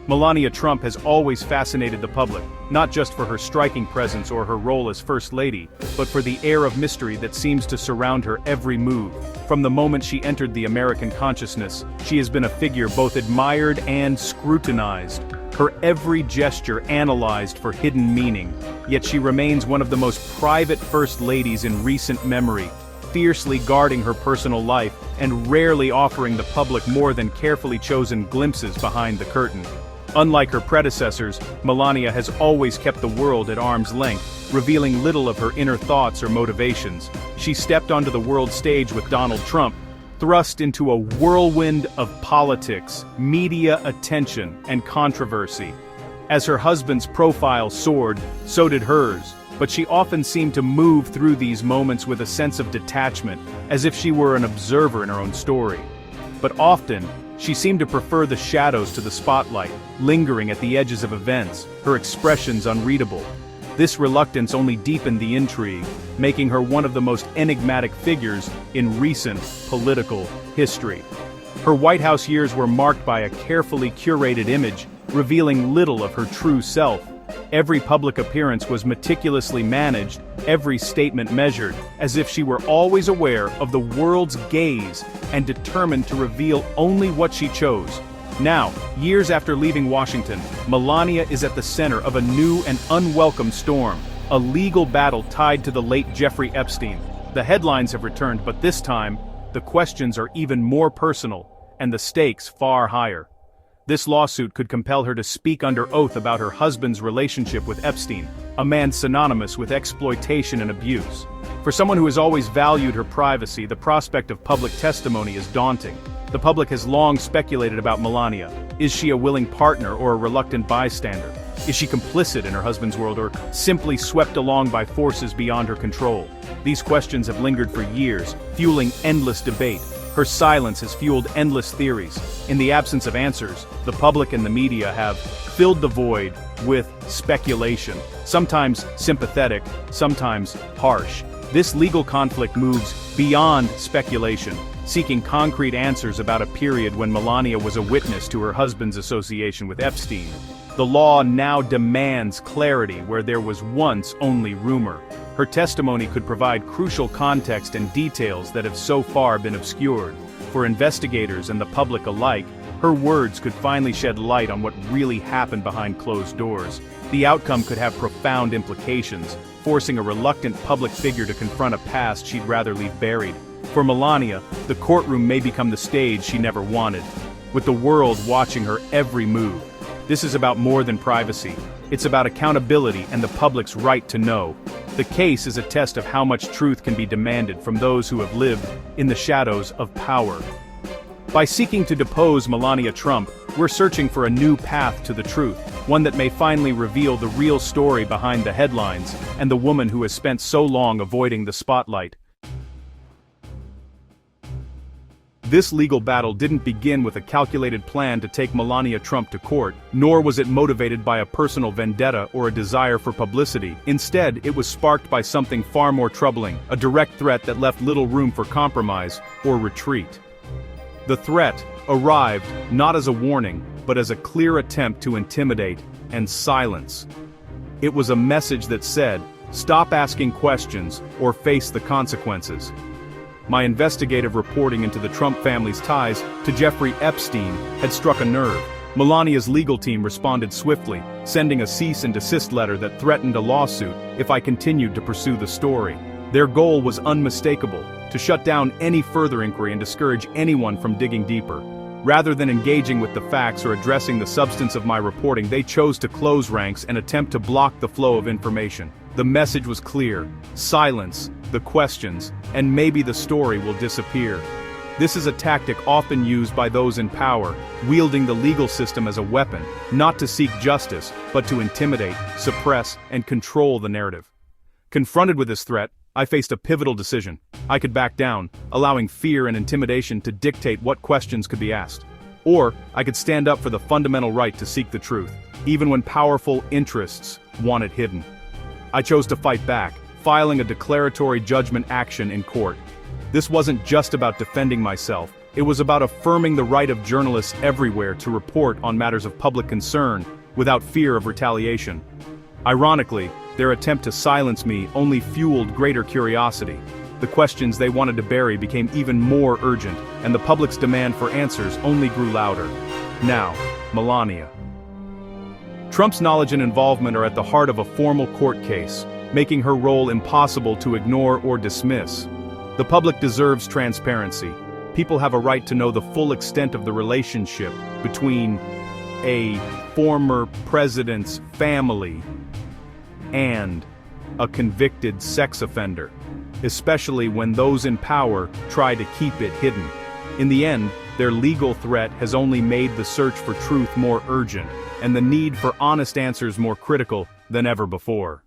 Melania Trump has always fascinated the public, not just for her striking presence or her role as First Lady, but for the air of mystery that seems to surround her every move. From the moment she entered the American consciousness, she has been a figure both admired and scrutinized, her every gesture analyzed for hidden meaning. Yet she remains one of the most private First Ladies in recent memory, fiercely guarding her personal life and rarely offering the public more than carefully chosen glimpses behind the curtain. Unlike her predecessors, Melania has always kept the world at arm's length, revealing little of her inner thoughts or motivations. She stepped onto the world stage with Donald Trump, thrust into a whirlwind of politics, media attention, and controversy. As her husband's profile soared, so did hers, but she often seemed to move through these moments with a sense of detachment, as if she were an observer in her own story. But often, she seemed to prefer the shadows to the spotlight, lingering at the edges of events, her expressions unreadable. This reluctance only deepened the intrigue, making her one of the most enigmatic figures in recent political history. Her White House years were marked by a carefully curated image, revealing little of her true self. Every public appearance was meticulously managed, every statement measured, as if she were always aware of the world's gaze and determined to reveal only what she chose. Now, years after leaving Washington, Melania is at the center of a new and unwelcome storm, a legal battle tied to the late Jeffrey Epstein. The headlines have returned, but this time, the questions are even more personal, and the stakes far higher. This lawsuit could compel her to speak under oath about her husband's relationship with Epstein, a man synonymous with exploitation and abuse. For someone who has always valued her privacy, the prospect of public testimony is daunting. The public has long speculated about Melania. Is she a willing partner or a reluctant bystander? Is she complicit in her husband's world or simply swept along by forces beyond her control? These questions have lingered for years, fueling endless debate. Her silence has fueled endless theories. In the absence of answers, the public and the media have filled the void with speculation, sometimes sympathetic, sometimes harsh. This legal conflict moves beyond speculation, seeking concrete answers about a period when Melania was a witness to her husband's association with Epstein. The law now demands clarity where there was once only rumor. Her testimony could provide crucial context and details that have so far been obscured. For investigators and the public alike, her words could finally shed light on what really happened behind closed doors. The outcome could have profound implications, forcing a reluctant public figure to confront a past she'd rather leave buried. For Melania, the courtroom may become the stage she never wanted, with the world watching her every move. This is about more than privacy. It's about accountability and the public's right to know. The case is a test of how much truth can be demanded from those who have lived in the shadows of power. By seeking to depose Melania Trump, we're searching for a new path to the truth, one that may finally reveal the real story behind the headlines and the woman who has spent so long avoiding the spotlight. This legal battle didn't begin with a calculated plan to take Melania Trump to court, nor was it motivated by a personal vendetta or a desire for publicity. Instead, it was sparked by something far more troubling, a direct threat that left little room for compromise or retreat. The threat arrived not as a warning, but as a clear attempt to intimidate and silence. It was a message that said, "Stop asking questions or face the consequences." My investigative reporting into the Trump family's ties to Jeffrey Epstein had struck a nerve. Melania's legal team responded swiftly, sending a cease and desist letter that threatened a lawsuit if I continued to pursue the story. Their goal was unmistakable: to shut down any further inquiry and discourage anyone from digging deeper. Rather than engaging with the facts or addressing the substance of my reporting, they chose to close ranks and attempt to block the flow of information. The message was clear: silence the questions, and maybe the story will disappear. This is a tactic often used by those in power, wielding the legal system as a weapon, not to seek justice, but to intimidate, suppress, and control the narrative. Confronted with this threat, I faced a pivotal decision. I could back down, allowing fear and intimidation to dictate what questions could be asked. Or, I could stand up for the fundamental right to seek the truth, even when powerful interests want it hidden. I chose to fight back, filing a declaratory judgment action in court. This wasn't just about defending myself, It was about affirming the right of journalists everywhere to report on matters of public concern, without fear of retaliation. Ironically, their attempt to silence me only fueled greater curiosity. The questions they wanted to bury became even more urgent, and the public's demand for answers only grew louder. Now, Melania. Trump's knowledge and involvement are at the heart of a formal court case, making her role impossible to ignore or dismiss. The public deserves transparency. People have a right to know the full extent of the relationship between a former president's family and a convicted sex offender, especially when those in power try to keep it hidden. In the end, their legal threat has only made the search for truth more urgent, and the need for honest answers more critical than ever before.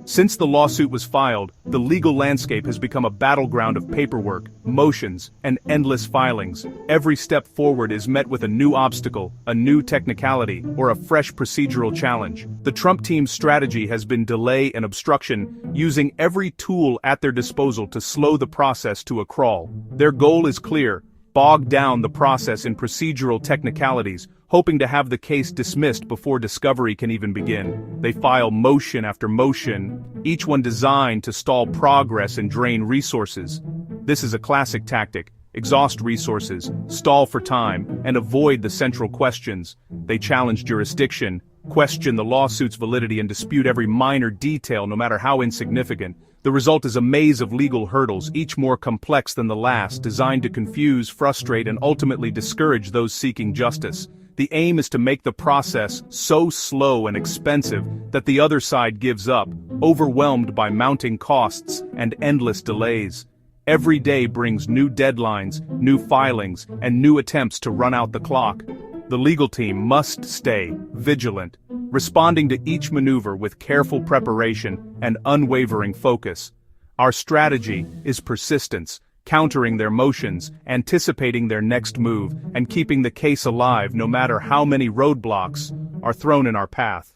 Since the lawsuit was filed, the legal landscape has become a battleground of paperwork, motions, and endless filings. Every step forward is met with a new obstacle, a new technicality, or a fresh procedural challenge. The Trump team's strategy has been delay and obstruction, using every tool at their disposal to slow the process to a crawl. Their goal is clear: bog down the process in procedural technicalities, hoping to have the case dismissed before discovery can even begin. They file motion after motion, each one designed to stall progress and drain resources. This is a classic tactic: exhaust resources, stall for time, and avoid the central questions. They challenge jurisdiction, question the lawsuit's validity, and dispute every minor detail, no matter how insignificant. The result is a maze of legal hurdles, each more complex than the last, designed to confuse, frustrate, and ultimately discourage those seeking justice. The aim is to make the process so slow and expensive that the other side gives up, overwhelmed by mounting costs and endless delays. Every day brings new deadlines, new filings, and new attempts to run out the clock. The legal team must stay vigilant, responding to each maneuver with careful preparation and unwavering focus. Our strategy is persistence, countering their motions, anticipating their next move, and keeping the case alive no matter how many roadblocks are thrown in our path.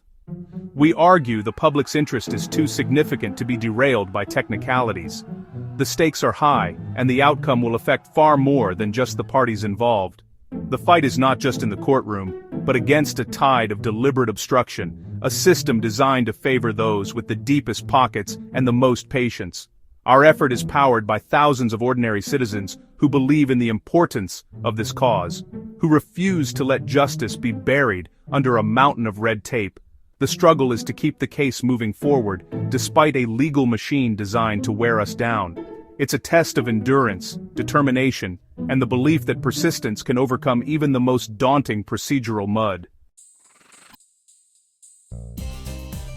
We argue the public's interest is too significant to be derailed by technicalities. The stakes are high, and the outcome will affect far more than just the parties involved. The fight is not just in the courtroom, but against a tide of deliberate obstruction, a system designed to favor those with the deepest pockets and the most patience. Our effort is powered by thousands of ordinary citizens who believe in the importance of this cause, who refuse to let justice be buried under a mountain of red tape. The struggle is to keep the case moving forward, despite a legal machine designed to wear us down. It's a test of endurance, determination, and the belief that persistence can overcome even the most daunting procedural mud.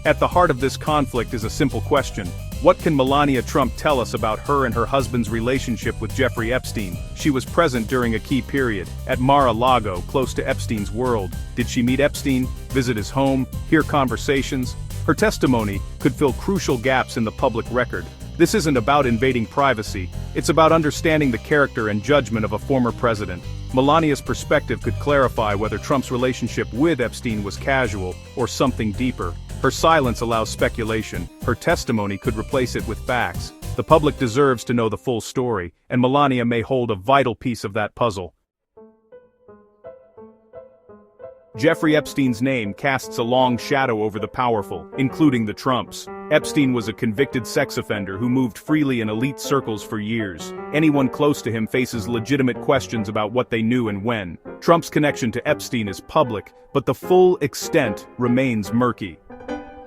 At the heart of this conflict is a simple question: what can Melania Trump tell us about her and her husband's relationship with Jeffrey Epstein? She was present during a key period, at Mar-a-Lago, close to Epstein's world. Did she meet Epstein, visit his home, hear conversations? Her testimony could fill crucial gaps in the public record. This isn't about invading privacy, it's about understanding the character and judgment of a former president. Melania's perspective could clarify whether Trump's relationship with Epstein was casual or something deeper. Her silence allows speculation, her testimony could replace it with facts. The public deserves to know the full story, and Melania may hold a vital piece of that puzzle. Jeffrey Epstein's name casts a long shadow over the powerful, including the Trumps. Epstein was a convicted sex offender who moved freely in elite circles for years. Anyone close to him faces legitimate questions about what they knew and when. Trump's connection to Epstein is public, but the full extent remains murky.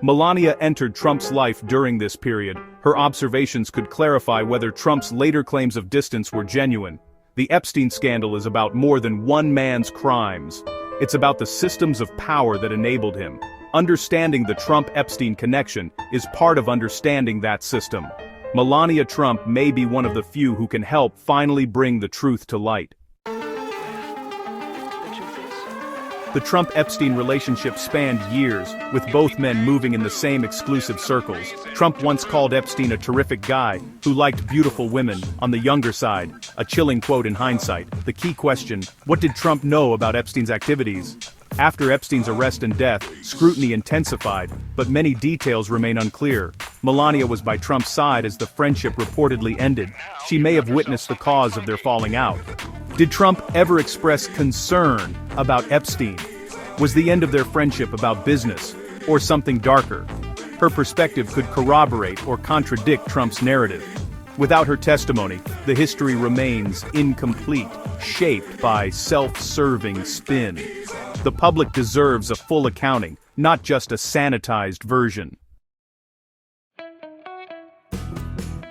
Melania entered Trump's life during this period. Her observations could clarify whether Trump's later claims of distance were genuine. The Epstein scandal is about more than one man's crimes. It's about the systems of power that enabled him. Understanding the Trump-Epstein connection is part of understanding that system. Melania Trump may be one of the few who can help finally bring the truth to light. The Trump-Epstein relationship spanned years, with both men moving in the same exclusive circles. Trump once called Epstein a terrific guy who liked beautiful women, on the younger side, a chilling quote in hindsight. The key question: what did Trump know about Epstein's activities? After Epstein's arrest and death, scrutiny intensified, but many details remain unclear. Melania was by Trump's side as the friendship reportedly ended. She may have witnessed the cause of their falling out. Did Trump ever express concern about Epstein? Was the end of their friendship about business, or something darker? Her perspective could corroborate or contradict Trump's narrative. Without her testimony, the history remains incomplete, shaped by self-serving spin. The public deserves a full accounting, not just a sanitized version.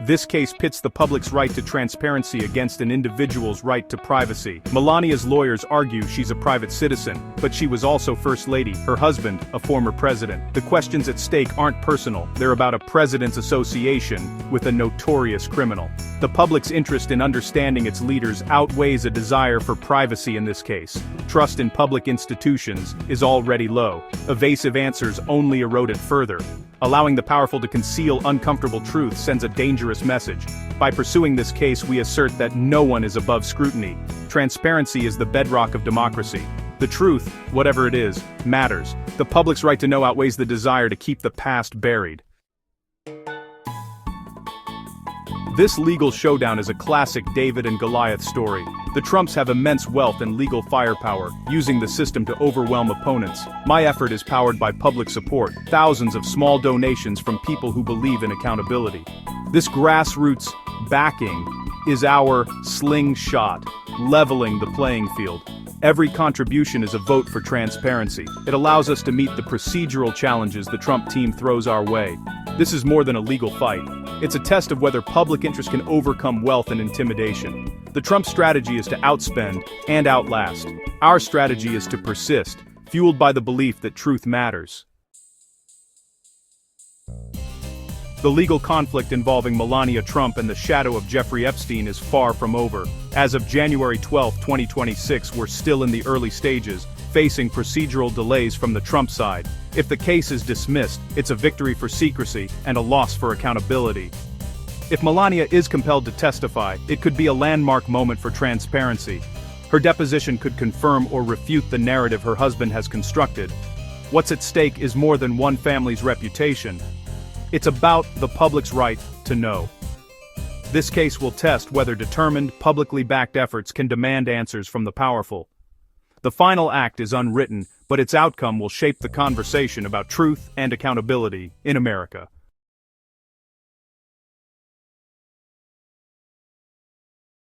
This case pits the public's right to transparency against an individual's right to privacy. Melania's lawyers argue she's a private citizen, but she was also First Lady, her husband, a former president. The questions at stake aren't personal, they're about a president's association with a notorious criminal. The public's interest in understanding its leaders outweighs a desire for privacy in this case. Trust in public institutions is already low. Evasive answers only erode it further. Allowing the powerful to conceal uncomfortable truth sends a dangerous message. By pursuing this case, we assert that no one is above scrutiny. Transparency is the bedrock of democracy. The truth, whatever it is, matters. The public's right to know outweighs the desire to keep the past buried. This legal showdown is a classic David and Goliath story. The Trumps have immense wealth and legal firepower, using the system to overwhelm opponents. My effort is powered by public support, thousands of small donations from people who believe in accountability. This grassroots backing is our slingshot, leveling the playing field. Every contribution is a vote for transparency. It allows us to meet the procedural challenges the Trump team throws our way. This is more than a legal fight. It's a test of whether public interest can overcome wealth and intimidation. The Trump strategy is to outspend and outlast. Our strategy is to persist, fueled by the belief that truth matters. The legal conflict involving Melania Trump and the shadow of Jeffrey Epstein is far from over. As of January 12, 2026, we're still in the early stages, facing procedural delays from the Trump side. If the case is dismissed, it's a victory for secrecy and a loss for accountability. If Melania is compelled to testify, it could be a landmark moment for transparency. Her deposition could confirm or refute the narrative her husband has constructed. What's at stake is more than one family's reputation. It's about the public's right to know. This case will test whether determined, publicly backed efforts can demand answers from the powerful. The final act is unwritten, but its outcome will shape the conversation about truth and accountability in America.